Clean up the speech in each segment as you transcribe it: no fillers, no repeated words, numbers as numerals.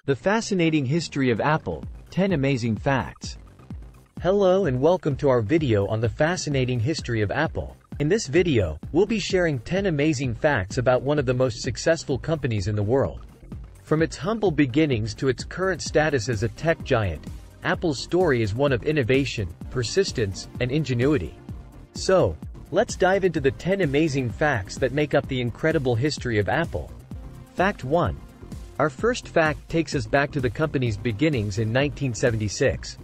The Fascinating History of Apple, 10 Amazing Facts. Hello and welcome to our video on the fascinating history of Apple. In this video, we'll be sharing 10 amazing facts about one of the most successful companies in the world. From its humble beginnings to its current status as a tech giant, Apple's story is one of innovation, persistence, and ingenuity. So, let's dive into the 10 amazing facts that make up the incredible history of Apple. Fact 1. Our first fact takes us back to the company's beginnings in 1976.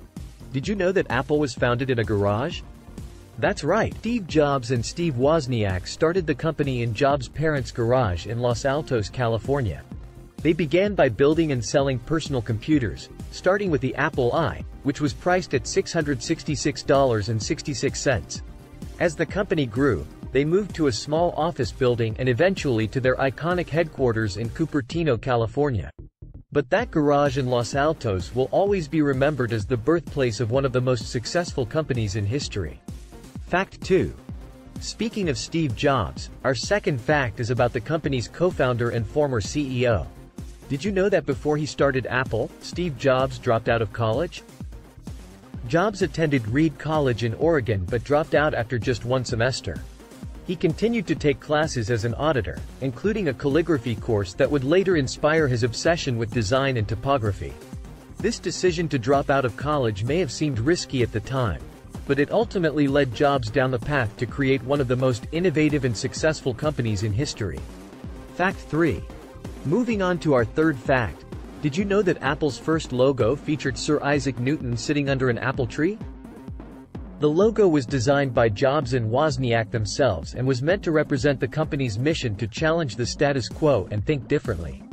Did you know that Apple was founded in a garage? That's right, Steve Jobs and Steve Wozniak started the company in Jobs' parents' garage in Los Altos, California. They began by building and selling personal computers, starting with the Apple I, which was priced at $666.66. As the company grew, they moved to a small office building and eventually to their iconic headquarters in Cupertino, California. But that garage in Los Altos will always be remembered as the birthplace of one of the most successful companies in history. Fact 2. Speaking of Steve Jobs, our second fact is about the company's co-founder and former CEO. Did you know that before he started Apple, Steve Jobs dropped out of college? Jobs attended Reed College in Oregon but dropped out after just one semester. He continued to take classes as an auditor, including a calligraphy course that would later inspire his obsession with design and typography. This decision to drop out of college may have seemed risky at the time, but it ultimately led Jobs down the path to create one of the most innovative and successful companies in history. Fact 3. Moving on to our third fact. Did you know that Apple's first logo featured Sir Isaac Newton sitting under an apple tree? The logo was designed by Jobs and Wozniak themselves and was meant to represent the company's mission to challenge the status quo and think differently.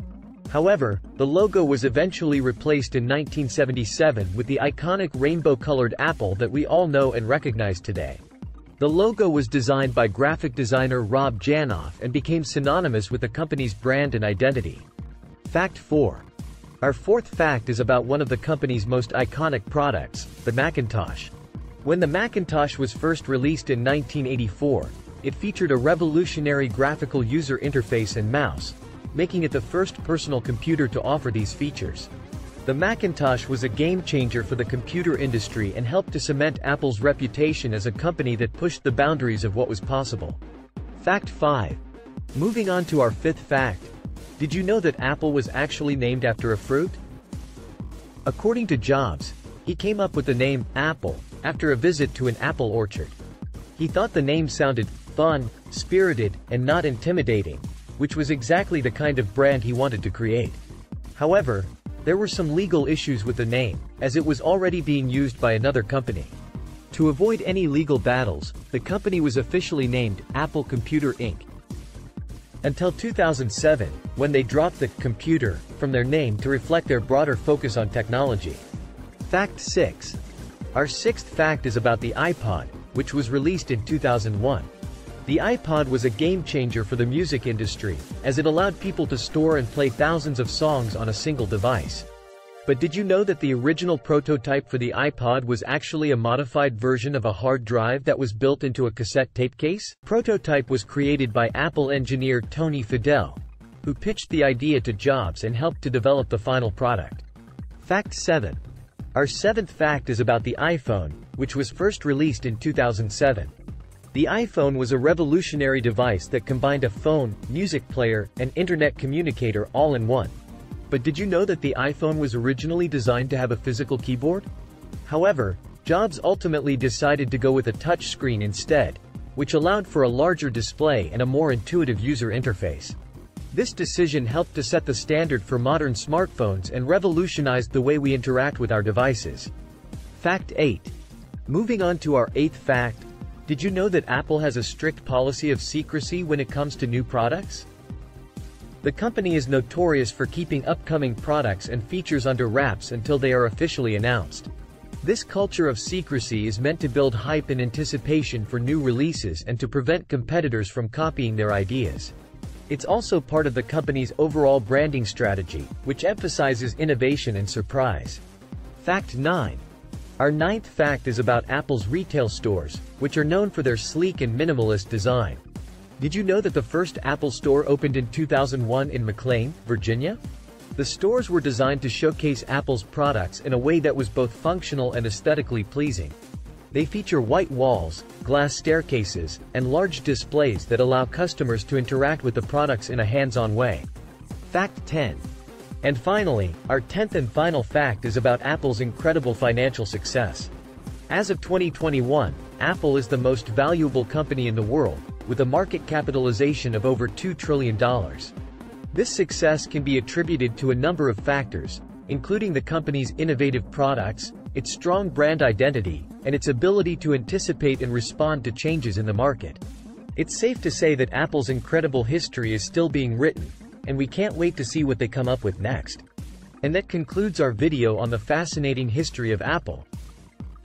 However, the logo was eventually replaced in 1977 with the iconic rainbow-colored apple that we all know and recognize today. The logo was designed by graphic designer Rob Janoff and became synonymous with the company's brand and identity. Fact 4. Our fourth fact is about one of the company's most iconic products, the Macintosh. When the Macintosh was first released in 1984, it featured a revolutionary graphical user interface and mouse, making it the first personal computer to offer these features. The Macintosh was a game-changer for the computer industry and helped to cement Apple's reputation as a company that pushed the boundaries of what was possible. Fact 5. Moving on to our fifth fact. Did you know that Apple was actually named after a fruit? According to Jobs, he came up with the name Apple after a visit to an apple orchard. He thought the name sounded fun, spirited, and not intimidating, which was exactly the kind of brand he wanted to create. However, there were some legal issues with the name, as it was already being used by another company. To avoid any legal battles, the company was officially named Apple Computer Inc. Until 2007, when they dropped the computer from their name to reflect their broader focus on technology. Fact 6. Our sixth fact is about the iPod, which was released in 2001. The iPod was a game-changer for the music industry, as it allowed people to store and play thousands of songs on a single device. But did you know that the original prototype for the iPod was actually a modified version of a hard drive that was built into a cassette tape case? The prototype was created by Apple engineer Tony Fadell, who pitched the idea to Jobs and helped to develop the final product. Fact 7. Our seventh fact is about the iPhone, which was first released in 2007. The iPhone was a revolutionary device that combined a phone, music player, and internet communicator all in one. But did you know that the iPhone was originally designed to have a physical keyboard? However, Jobs ultimately decided to go with a touchscreen instead, which allowed for a larger display and a more intuitive user interface. This decision helped to set the standard for modern smartphones and revolutionized the way we interact with our devices. Fact 8. Moving on to our eighth fact. Did you know that Apple has a strict policy of secrecy when it comes to new products? The company is notorious for keeping upcoming products and features under wraps until they are officially announced. This culture of secrecy is meant to build hype and anticipation for new releases and to prevent competitors from copying their ideas. It's also part of the company's overall branding strategy, which emphasizes innovation and surprise. Fact 9. Our ninth fact is about Apple's retail stores, which are known for their sleek and minimalist design. Did you know that the first Apple store opened in 2001 in McLean, Virginia? The stores were designed to showcase Apple's products in a way that was both functional and aesthetically pleasing. They feature white walls, glass staircases, and large displays that allow customers to interact with the products in a hands-on way. Fact 10. And finally, our 10th and final fact is about Apple's incredible financial success. As of 2021, Apple is the most valuable company in the world, with a market capitalization of over $2 trillion. This success can be attributed to a number of factors, including the company's innovative products, its strong brand identity, and its ability to anticipate and respond to changes in the market. It's safe to say that Apple's incredible history is still being written, and we can't wait to see what they come up with next. And that concludes our video on the fascinating history of Apple.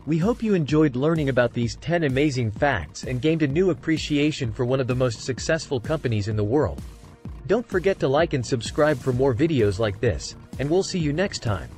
We hope you enjoyed learning about these 10 amazing facts and gained a new appreciation for one of the most successful companies in the world. Don't forget to like and subscribe for more videos like this, and we'll see you next time.